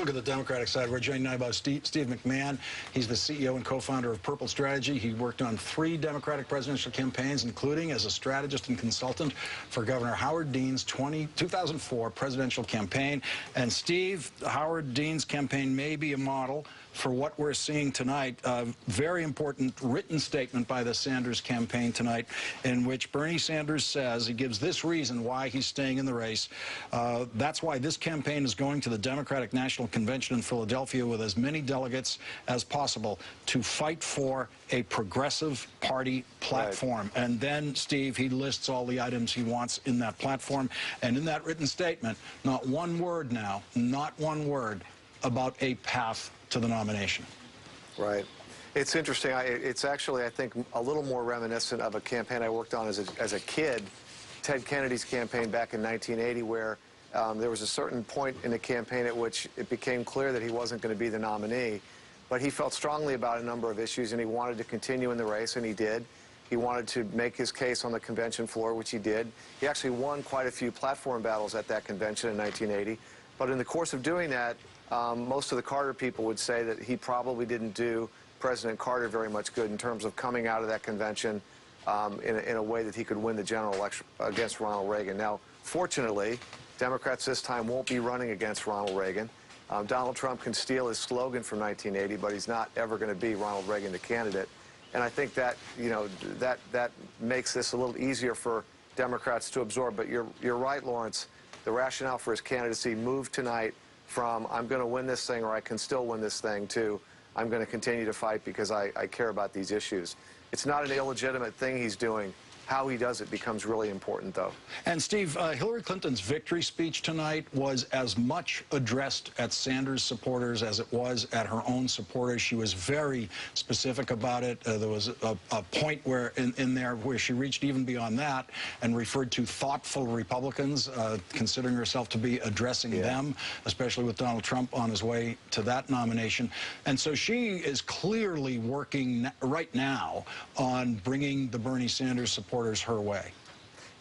Look at the Democratic side. We're joined now by Steve McMahon. He's the CEO and co-founder of Purple Strategy. He worked on 3 Democratic presidential campaigns, including as a strategist and consultant for Governor Howard Dean's 2004 presidential campaign. And Steve, Howard Dean's campaign may be a model for what we're seeing tonight. A very important written statement by the Sanders campaign tonight, in which Bernie Sanders says, he gives this reason why he's staying in the race. That's why this campaign is going to the Democratic National Convention in Philadelphia with as many delegates as possible to fight for a progressive party platform. Right. And then, Steve, he lists all the items he wants in that platform. And in that written statement, not one word now, not one word about a path to the nomination. Right. It's interesting. It's actually, I think, a little more reminiscent of a campaign I worked on as a kid, Ted Kennedy's campaign back in 1980, where there was a certain point in the campaign at which it became clear that he wasn't going to be the nominee, but he felt strongly about a number of issues, and he wanted to continue in the race, and he did. He wanted to make his case on the convention floor, which he did. He actually won quite a few platform battles at that convention in 1980, but in the course of doing that, most of the Carter people would say that he probably didn't do President Carter very much good in terms of coming out of that convention in a way that he could win the general election against Ronald Reagan. Now, fortunately, Democrats this time won't be running against Ronald Reagan. Donald Trump can steal his slogan from 1980, but he's not ever going to be Ronald Reagan, the candidate. And I think that, you know, that makes this a little easier for Democrats to absorb. But you're right, Lawrence. The rationale for his candidacy moved tonight from I'm going to win this thing, or I can still win this thing, to I'm going to continue to fight because I care about these issues. It's not an illegitimate thing he's doing. How he does it becomes really important, though. And, Steve, Hillary Clinton's victory speech tonight was as much addressed at Sanders supporters as it was at her own supporters. She was very specific about it. There was a point where in there where she reached even beyond that and referred to thoughtful Republicans, considering herself to be addressing them, especially with Donald Trump on his way to that nomination. And so she is clearly working right now on bringing the Bernie Sanders supporters her way.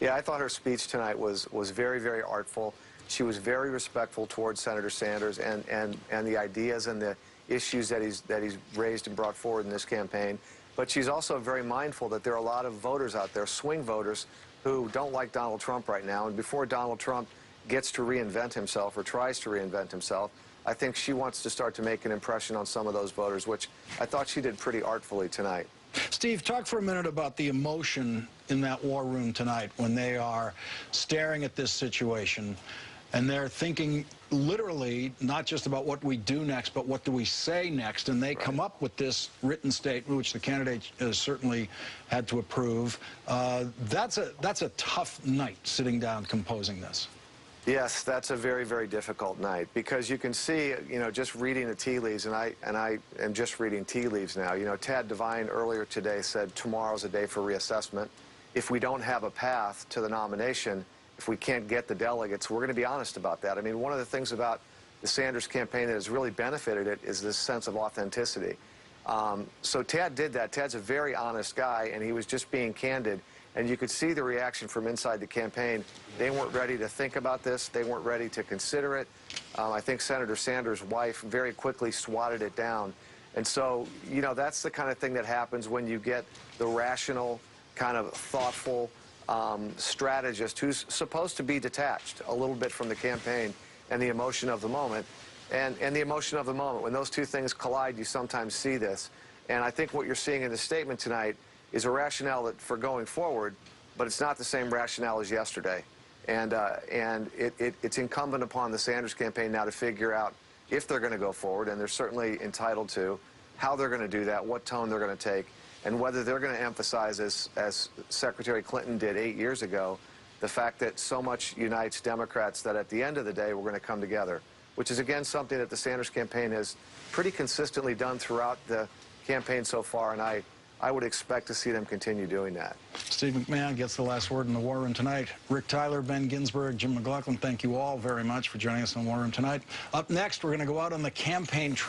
Yeah, I thought her speech tonight was very, very artful. She was very respectful towards Senator Sanders and the ideas and the issues that he's raised and brought forward in this campaign. But she's also very mindful that there are a lot of voters out there, swing voters, who don't like Donald Trump right now. And before Donald Trump gets to reinvent himself or tries to reinvent himself, I think she wants to start to make an impression on some of those voters, which I thought she did pretty artfully tonight. Steve, talk for a minute about the emotion in that war room tonight when they are staring at this situation and they're thinking literally not just about what we do next, but what do we say next, and they come up with this written statement, which the candidate certainly had to approve. That's a tough night, sitting down composing this. Yes, that's a very, very difficult night, because you can see, you know, just reading the tea leaves, and I am just reading tea leaves now. You know, Tad Devine earlier today said tomorrow's a day for reassessment. If we don't have a path to the nomination, if we can't get the delegates, we're going to be honest about that. I mean, one of the things about the Sanders campaign that has really benefited it is this sense of authenticity. So Tad did that. Tad's a very honest guy, and he was just being candid. And you could see the reaction from inside the campaign. They weren't ready to think about this. They weren't ready to consider it. I think Senator Sanders' wife very quickly swatted it down. And so, you know, that's the kind of thing that happens when you get the rational, kind of thoughtful strategist who's supposed to be detached a little bit from the campaign and the emotion of the moment. And the emotion of the moment, when those two things collide, you sometimes see this. And I think what you're seeing in the statement tonight is a rationale for going forward, but it's not the same rationale as yesterday. And it's incumbent upon the Sanders campaign now to figure out if they're going to go forward, and they're certainly entitled to, how they're going to do that, what tone they're going to take, and whether they're going to emphasize, as Secretary Clinton did 8 years ago, the fact that so much unites Democrats that at the end of the day we're going to come together, which is, again, something that the Sanders campaign has pretty consistently done throughout the campaign so far, and I would expect to see them continue doing that. Steve McMahon gets the last word in the War Room tonight. Rick Tyler, Ben Ginsberg, Jim McLaughlin, thank you all very much for joining us in the War Room tonight. Up next, we're going to go out on the campaign trail.